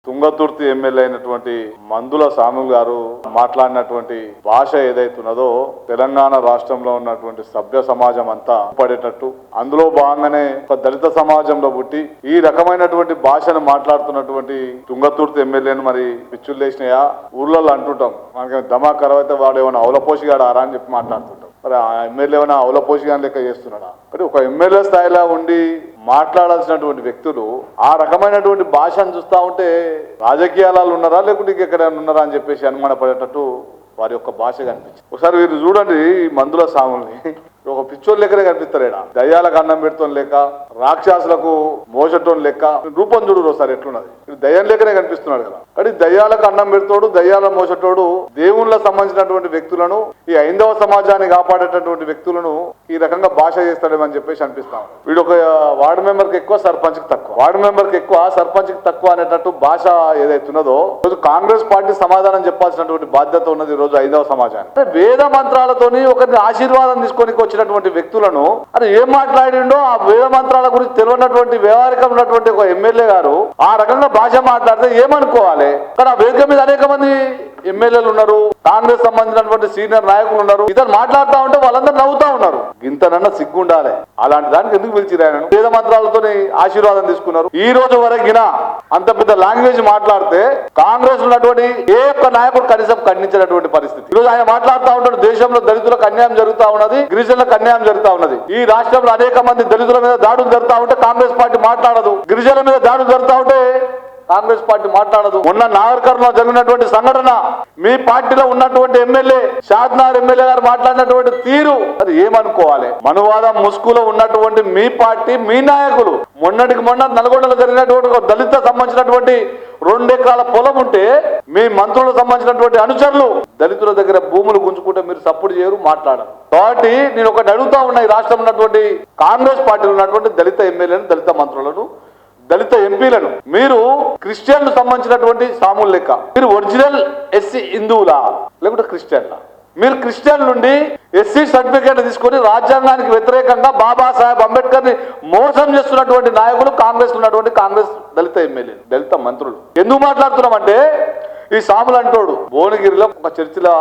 Thungathurthi MLA అయినటువంటి మందుల సాముల్ గారు మాట్లాడినటువంటి భాష ఏదైతున్నదో తెలంగాణ రాష్ట్రంలో ఉన్నటువంటి సభ్య సమాజం అంతా పడేటట్టు, అందులో భాగంగానే ఒక దళిత సమాజంలో పుట్టి ఈ రకమైనటువంటి భాషను మాట్లాడుతున్నటువంటి తుంగతుర్తి ఎమ్మెల్యేను మరి పిచ్చులు లేచినాయా ఊర్లలో అంటుంటాం. మనకి దమాకరం అయితే వాడు ఏమైనా అవలపోసిగాడు ఆరా అని చెప్పి మాట్లాడుతుంటాం. మరి ఆ ఎమ్మెల్యే ఏమైనా అవలపోసిగాని లెక్క చేస్తున్నాడా? మరి ఒక ఎమ్మెల్యే స్థాయిలో ఉండి మాట్లాడాల్సినటువంటి వ్యక్తులు ఆ రకమైనటువంటి భాషను చూస్తూ ఉంటే రాజకీయాలు ఉన్నారా లేకుంటే ఇంకెక్కడ ఉన్నారా అని చెప్పేసి అనుమానపడేటట్టు వారి యొక్క భాష కనిపించింది. ఒకసారి వీరు చూడండి, ఈ మందుల సాముల్ని ఒక పిచ్చోళ్ళు లెక్కనే కనిపిస్తారేడా. దయ్యాలకు అన్నం పెడుతోని లేక, రాక్షసులకు మోసటోని లెక్క రూపం చూడు ఒకసారి ఎట్లున్నది. దయ్యం లెక్కనే కనిపిస్తున్నాడు కదా. కానీ దయ్యాలకు అన్నం పెడుతోడు, దయ్యాల మోసటోడు దేవుళ్ళకు సంబంధించినటువంటి వ్యక్తులను, ఈ హైందవ సమాజాన్ని కాపాడేటటువంటి వ్యక్తులను ఈ రకంగా భాష చేస్తాడేమని చెప్పేసి అనిపిస్తాం. వీడు ఒక వార్డు మెంబర్కి ఎక్కువ, సర్పంచ్కి తక్కువ, వార్డు మెంబర్కి ఎక్కువ, సర్పంచ్కి తక్కువ అనేటట్టు భాష ఏదైతున్నదో రోజు కాంగ్రెస్ పార్టీ సమాధానం చెప్పాల్సినటువంటి బాధ్యత ఉన్నది ఈ రోజు హైందవ సమాజానికి. వేద మంత్రాలతోని ఒకరిని ఆశీర్వాదం తీసుకొని వచ్చినటువంటి వ్యక్తులను అది ఏం మాట్లాడిండో ఆ వేద మంత్రాల గురించి తెలియనటువంటి వ్యవహారికం ఉన్నటువంటి ఒక ఎమ్మెల్యే గారు ఆ రకంగా భాష మాట్లాడితే ఏమనుకోవాలి? కానీ ఆ వేదిక మీద అనేక మంది ఎమ్మెల్యేలు ఉన్నారు, కాంగ్రెస్ సంబంధించినటువంటి సీనియర్ నాయకులు ఉన్నారు. ఇతను మాట్లాడుతూ ఉంటే వాళ్ళందరూ నవ్వుతా ఉన్నారు. ఇంతనన్నా సిగ్గుండాలి. అలాంటి దానికి ఎందుకు పిలిచిరు ఆయన? వేద మంత్రాలతో ఆశీర్వాదం తీసుకున్నారు. ఈ రోజు వరకినా అంత పెద్ద లాంగ్వేజ్ మాట్లాడితే కాంగ్రెస్ ఉన్నటువంటి ఏ ఒక్క నాయకుడు కనీసం ఖండించినటువంటి పరిస్థితి. ఈ రోజు ఆయన మాట్లాడుతూ ఉంటాడు, దేశంలో దళితులకు అన్యాయం జరుగుతూ ఉన్నది, గిరిజనులకు అన్యాయం జరుగుతూ ఉన్నది. ఈ రాష్ట్రంలో అనేక మంది దళితుల మీద దాడులు జరుగుతూ ఉంటే కాంగ్రెస్ పార్టీ మాట్లాడదు. గిరిజనుల మీద దాడులు జరుగుతూ ఉంటే కాంగ్రెస్ పార్టీ మాట్లాడదు. మొన్న నాగర్కర్లో జరిగినటువంటి సంఘటన, మీ పార్టీలో ఉన్నటువంటి ఎమ్మెల్యే షాద్నార్ ఎమ్మెల్యే గారు మాట్లాడినటువంటి తీరు అది ఏమనుకోవాలి? మనువాదం ముసుగులో ఉన్నటువంటి మీ పార్టీ, మీ నాయకులు మొన్నటికి మొన్న నల్గొండలో జరిగినటువంటి ఒక దళిత సంబంధించినటువంటి 2 ఎకరాల పొలం ఉంటే మీ మంత్రులకు సంబంధించినటువంటి అనుచరులు దళితుల దగ్గర భూములు గుంజుకుంటే మీరు సపోర్ట్ చేయరు, మాట్లాడరు. కాబట్టి నేను ఒకటి అడుగుతా ఉన్నా, ఈ రాష్ట్రంలో ఉన్నటువంటి కాంగ్రెస్ పార్టీలో ఉన్నటువంటి దళిత ఎమ్మెల్యేలను, దళిత మంత్రులను, దళిత ఎంపీలను మీరు క్రిస్టియన్లు సంబంధించినటువంటి సాములు లెక్క మీరు ఒరిజినల్ ఎస్సీ హిందువులా లేకుంటే క్రిస్టియన్లా? మీరు క్రిస్టియన్ నుండి ఎస్సీ సర్టిఫికేట్ తీసుకొని రాజ్యాంగానికి వ్యతిరేకంగా బాబాసాహెబ్ అంబేద్కర్ ని మోసం చేస్తున్నటువంటి నాయకులు కాంగ్రెస్ ఉన్నటువంటి కాంగ్రెస్ దళిత ఎమ్మెల్యేలు, దళిత మంత్రులు. ఎందుకు మాట్లాడుతున్నామంటే ఈ సాములు అంటోడు భువనగిరిలో ఒక చర్చిలో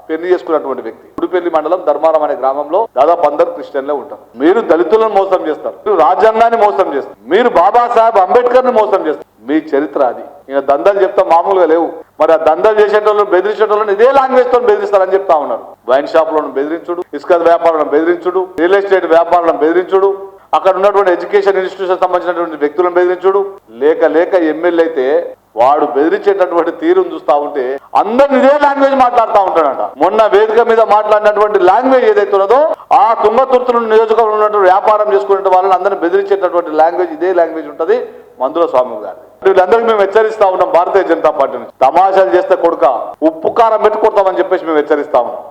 పెళ్లి చేసుకున్నటువంటి వ్యక్తి. ఉడిపెల్లి మండలం ధర్మారం అనే గ్రామంలో దాదాపు 100 క్రిస్టియన్లే ఉంటారు. మీరు దళితులను మోసం చేస్తారు, మీరు రాజ్యాంగాన్ని మోసం చేస్తారు, మీరు బాబాసాహెబ్ అంబేద్కర్ ని మోసం చేస్తారు. మీ చరిత్ర అది. ఇంకా దందాలు చెప్తా మామూలుగా లేవు. మరి ఆ దందాలు చేసేటోళ్ళు, బెదిరించేటోళ్ళని ఇదే లాంగ్వేజ్ తో బెదిరిస్తారని చెప్తా ఉన్నారు. వైన్ షాపులను బెదిరించుడు, ఇసుక వ్యాపారులను బెదిరించుడు, రియల్ ఎస్టేట్ వ్యాపారులను బెదిరించుడు, అక్కడ ఉన్నటువంటి ఎడ్యుకేషన్ ఇన్స్టిట్యూషన్ సంబంధించినటువంటి వ్యక్తులను బెదిరించుడు. లేక ఎమ్మెల్యే అయితే వాడు బెదిరించేటటువంటి తీరును చూస్తా ఉంటే అందరిని ఇదే లాంగ్వేజ్ మాట్లాడుతూ ఉంటాడంట. మొన్న వేదిక మీద మాట్లాడినటువంటి లాంగ్వేజ్ ఏదైతే ఉన్నదో ఆ తుంగతుర్తి నియోజకవర్గంలో ఉన్నటువంటి వ్యాపారం చేసుకునే వాళ్ళని అందరిని బెదిరించేటటువంటి లాంగ్వేజ్ ఇదే లాంగ్వేజ్ ఉంటుంది మందుల స్వామి గారు. వీళ్ళందరికీ మేము హెచ్చరిస్తా ఉన్నాం భారతీయ జనతా పార్టీ నుంచి. తమాషాలు చేస్తే కొడుక ఉప్పు కారం పెట్టి కొడతామని చెప్పేసి మేము హెచ్చరిస్తా ఉన్నాం.